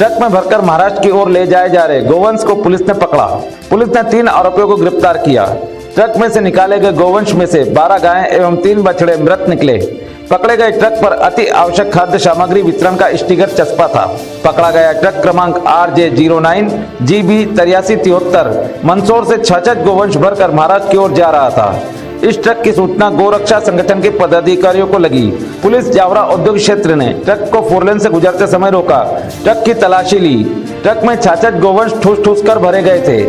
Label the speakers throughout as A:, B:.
A: Truck में भरकर महाराष्ट्र की ओर ले जाए जा रहे गोवंश को पुलिस ने पकड़ा। पुलिस ने 3 आरोपियों को गिरफ्तार किया। ट्रक में से निकाले गए गोवंश में से 12 गायें एवं 3 बछड़े मृत निकले। पकड़े गए ट्रक पर अति आवश्यक खाद्य सामग्री वितरण का स्टिकर चस्पा था। पकड़ा गया ट्रक क्रमांक RJ09 GB 8373 मंदसौर से 66 गोवंश भरकर महाराष्ट्र की ओर जा रहा था। इस ट्रक की सूचना गोरक्षा संगठन के पदाधिकारियों को लगी। पुलिस जावरा औद्योगिक क्षेत्र ने ट्रक को 4 लेन से गुजरते समय रोका। ट्रक की तलाशी ली। ट्रक में 66 गोवंश ठूस ठूस कर भरे गए थे।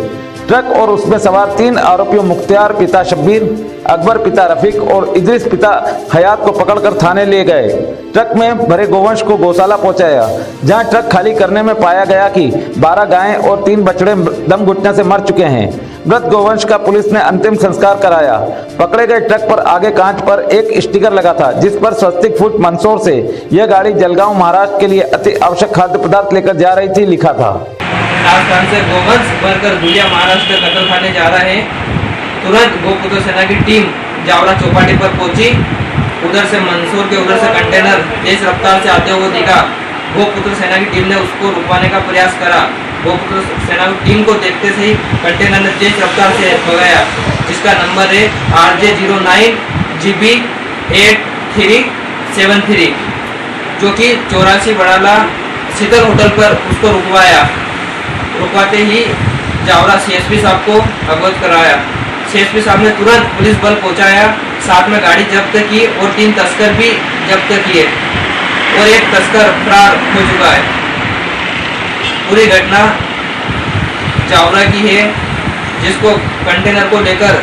A: ट्रक और उसमें सवार 3 आरोपियों मुख्तियार पिता शब्बीर, अकबर पिता रफीक और इदरीस पिता हयात को पकड़कर थाने ले गए। ट्रक में भरे गोवंश को गौशाला पहुंचाया, जहां ट्रक खाली करने में पाया गया कि 12 गायें और 3 बछड़े दम घुटने से मर चुके हैं। मृत गोवंश का पुलिस ने अंतिम संस्कार कराया। पकड़े गए ट्रक पर आगे कांच पर एक स्टिकर लगा था, जिस पर स्वस्तिक फूड मंदसौर से यह गाड़ी जलगांव महाराष्ट्र के लिए अति आवश्यक खाद्य पदार्थ लेकर जा रही थी लिखा था।
B: राजस्थान से गोवंश भरकर भूलिया महाराष्ट्र कत्ल खाने जा रहे हैं। तुरंत गोपुत्र सेना की टीम जावरा चौपाटी पर पहुंची। उधर से मंदसौर के उधर से कंटेनर तेज रफ्तार से आते हुए दिखा। गोपुत्र सेना की टीम ने उसको रुकवाने का प्रयास करा। गोपुत्र सेना की टीम को देखते से ही कंटेनर ने तेज रफ्तार से भगाया, जिसका नंबर है RJ09 GB 8373, जो कि 84 बड़ाला शीतल होटल पर उसको रुकवाते ही जावरा CSP साहब को अवगत कराया। CSP साहब ने तुरंत पुलिस बल पहुंचाया, साथ में गाड़ी जब्त की और 3 तस्कर भी जब्त किए और एक तस्कर फरार हो चुका है। पूरी घटना जावरा की है, जिसको कंटेनर को लेकर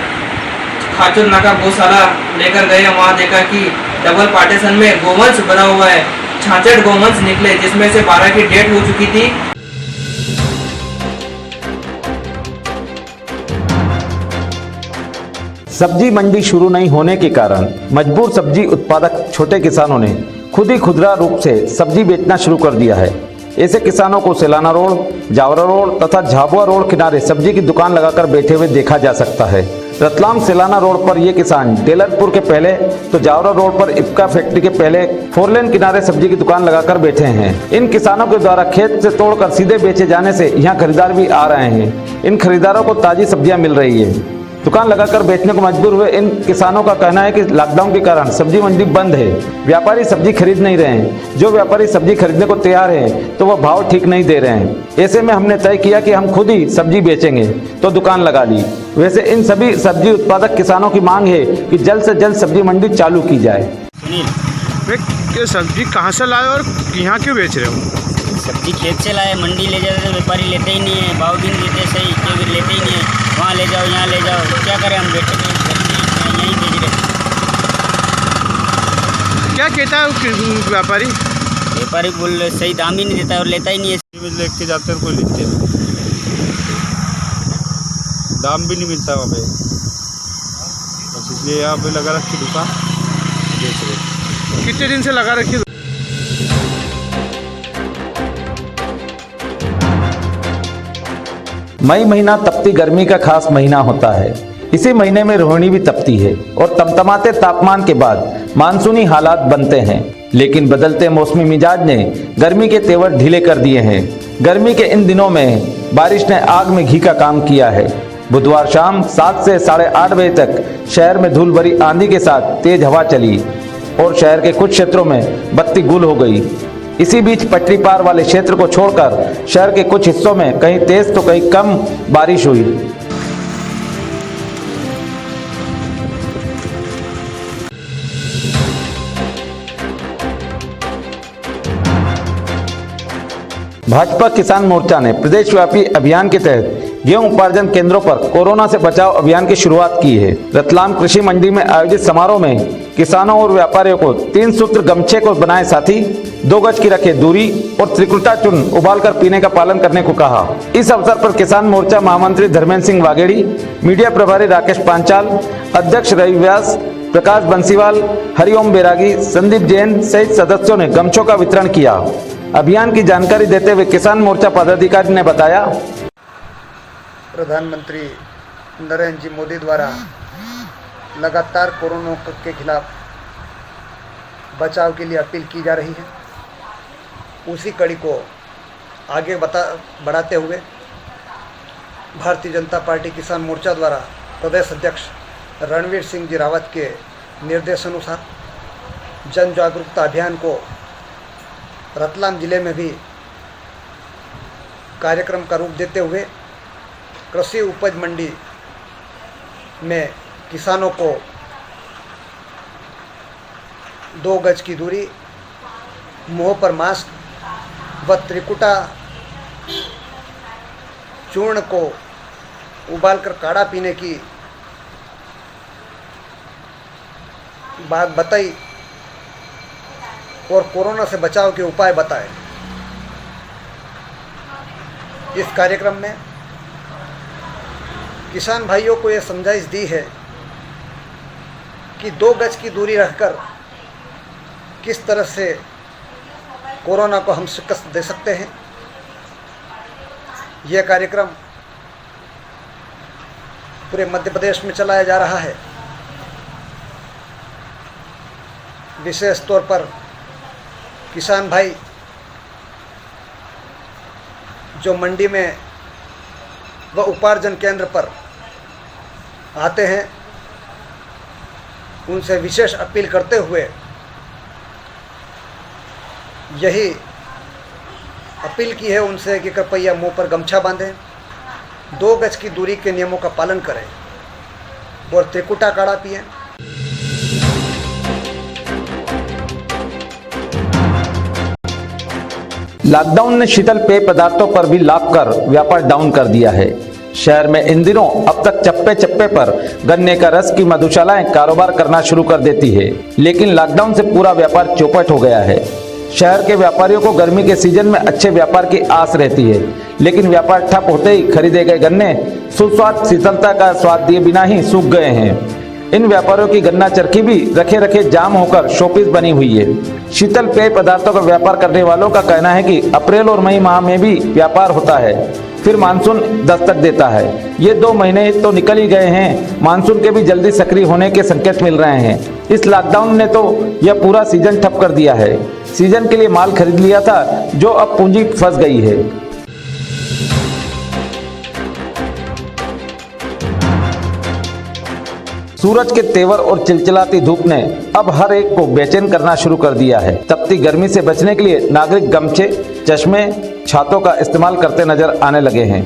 B: खाचुर नाका गौशाला लेकर गए। वहां देखा कि डबल पार्टीशन में गोवंश भरा हुआ है। 66 गोवंश निकले, जिसमें से 12 की डेथ हो चुकी थी।
A: सब्जी मंडी शुरू नहीं होने के कारण मजबूर सब्जी उत्पादक छोटे किसानों ने खुद ही खुदरा रूप से सब्जी बेचना शुरू कर दिया है। ऐसे किसानों को सेलाना रोड, जावरा रोड तथा झाबुआ रोड किनारे सब्जी की दुकान लगाकर बैठे हुए देखा जा सकता है। रतलाम सेलाना रोड पर ये किसान डेलरपुर के पहले तो जावरा रोड पर इफ्का फैक्ट्री के पहले 4 लेन किनारे सब्जी की दुकान लगाकर बैठे हैं। इन किसानों के द्वारा खेत से तोड़कर सीधे बेचे जाने से यहाँ खरीदार भी आ रहे हैं। इन खरीदारों को ताजी सब्जियां मिल रही है। दुकान लगाकर बेचने को मजबूर हुए इन किसानों का कहना है कि लॉकडाउन के कारण सब्जी मंडी बंद है, व्यापारी सब्जी खरीद नहीं रहे हैं। जो व्यापारी सब्जी खरीदने को तैयार हैं तो वह भाव ठीक नहीं दे रहे हैं। ऐसे में हमने तय किया कि हम खुद ही सब्जी बेचेंगे, तो दुकान लगा ली। वैसे इन सभी सब्जी उत्पादक किसानों की मांग है कि जल्द से जल्द सब्जी मंडी चालू की जाए।
C: सब्जी कहाँ से लाए और यहाँ क्यों बेच रहे हो?
D: सब्जी खेत से लाए, मंडी ले जाते तो व्यापारी लेते ही नहीं है, भाव भी नहीं देते सही, कोई भी लेते ही नहीं है। वहाँ ले जाओ, यहाँ ले जाओ, क्या करें हम बैठे यहीं बेच रहे।
C: क्या कहता है व्यापारी?
D: व्यापारी बोल सही दाम ही नहीं देता है और लेता ही नहीं है।
C: लेके जाते हैं, कोई लेते हैं, दाम भी नहीं मिलता वहाँ पे, बस इसलिए यहाँ पे लगा रखी दुकान बेच रहे। कितने दिन से लगा रखी?
A: मई महीना तपती गर्मी का खास महीना होता है। इसी महीने में रोहिणी भी तपती है और तमतमाते तापमान के बाद मानसूनी हालात बनते हैं। लेकिन बदलते मौसमी मिजाज ने गर्मी के तेवर ढीले कर दिए हैं। गर्मी के इन दिनों में बारिश ने आग में घी का काम किया है। बुधवार शाम 7 से 8:30 बजे तक शहर में धूल भरी आंधी के साथ तेज हवा चली और शहर के कुछ क्षेत्रों में बत्ती गुल हो गई। इसी बीच पटरी पार वाले क्षेत्र को छोड़कर शहर के कुछ हिस्सों में कहीं तेज तो कहीं कम बारिश हुई। भाजपा किसान मोर्चा ने प्रदेशव्यापी अभियान के तहत गेहूं उपार्जन केंद्रों पर कोरोना से बचाव अभियान की शुरुआत की है। रतलाम कृषि मंडी में आयोजित समारोह में किसानों और व्यापारियों को 3 सूत्र गमछे को बनाए साथी, 2 गज की रखे दूरी और त्रिकुटा चूर्ण उबालकर पीने का पालन करने को कहा। इस अवसर पर किसान मोर्चा महामंत्री धर्मेंद्र सिंह वागेड़ी, मीडिया प्रभारी राकेश पांचाल, अध्यक्ष रवि व्यास, प्रकाश बंसीवाल, हरिओम बैरागी, संदीप जैन सहित सदस्यों ने गमछों का वितरण किया। अभियान की जानकारी देते हुए किसान मोर्चा पदाधिकारी ने बताया,
E: प्रधानमंत्री नरेंद्र जी मोदी द्वारा लगातार कोरोना के खिलाफ बचाव के लिए अपील की जा रही है। उसी कड़ी को आगे बढ़ाते हुए भारतीय जनता पार्टी किसान मोर्चा द्वारा प्रदेश अध्यक्ष रणवीर सिंह जी रावत के निर्देशानुसार जन जागरूकता अभियान को रतलाम जिले में भी कार्यक्रम का रूप देते हुए कृषि उपज मंडी में किसानों को 2 गज की दूरी, मुंह पर मास्क व त्रिकुटा चूर्ण को उबालकर काढ़ा पीने की बात बताई और कोरोना से बचाव के उपाय बताए। इस कार्यक्रम में किसान भाइयों को ये समझाइश दी है कि 2 गज की दूरी रखकर किस तरह से कोरोना को हम शिकस्त दे सकते हैं। यह कार्यक्रम पूरे मध्य प्रदेश में चलाया जा रहा है। विशेष तौर पर किसान भाई जो मंडी में व उपार्जन केंद्र पर आते हैं, उनसे विशेष अपील करते हुए यही अपील की है उनसे कि कृपया मुंह पर गमछा बांधें, 2 गज की दूरी के नियमों का पालन करें और त्रिकुटा काढ़ा पिएं।
A: लॉकडाउन ने शीतल पेय पदार्थों पर भी लाभ कर व्यापार डाउन कर दिया है। शहर में इन दिनों अब तक चप्पे चप्पे पर गन्ने का रस की मधुशालाएं कारोबार करना शुरू कर देती है, लेकिन लॉकडाउन से पूरा व्यापार चौपट हो गया है। शहर के व्यापारियों को गर्मी के सीजन में अच्छे व्यापार की आस रहती है, लेकिन व्यापार ठप होते ही खरीदे गए गन्ने सुस्वाद शीतलता का स्वाद दिए बिना ही सूख गए हैं। इन व्यापारियों की गन्ना चरखी भी रखे रखे जाम होकर शोपीस बनी हुई है। शीतल पेय पदार्थों का व्यापार करने वालों का कहना है कि अप्रैल और मई माह में भी व्यापार होता है, फिर मानसून दस्तक देता है। ये 2 महीने तो निकल ही गए हैं, मानसून के भी जल्दी सक्रिय होने के संकेत मिल रहे हैं। इस लॉकडाउन ने तो यह पूरा सीजन ठप कर दिया है। सीजन के लिए माल खरीद लिया था, जो अब पूंजी फंस गई है। सूरज के तेवर और चिलचिलाती धूप ने अब हर एक को बेचैन करना शुरू कर दिया है। तपती गर्मी से बचने के लिए नागरिक गमछे, चश्मे, छातों का इस्तेमाल करते नजर आने लगे हैं।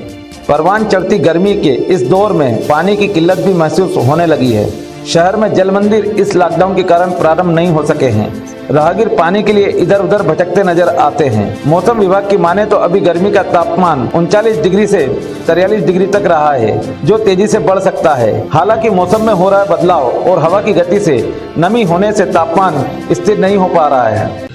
A: परवान चढ़ती गर्मी के इस दौर में पानी की किल्लत भी महसूस होने लगी है। शहर में जल मंदिर इस लॉकडाउन के कारण प्रारंभ नहीं हो सके हैं। राहगीर पानी के लिए इधर उधर भटकते नजर आते हैं। मौसम विभाग की माने तो अभी गर्मी का तापमान 39 डिग्री से 43 डिग्री तक रहा है, जो तेजी से बढ़ सकता है। हालांकि मौसम में हो रहा बदलाव और हवा की गति से नमी होने से तापमान स्थिर नहीं हो पा रहा है।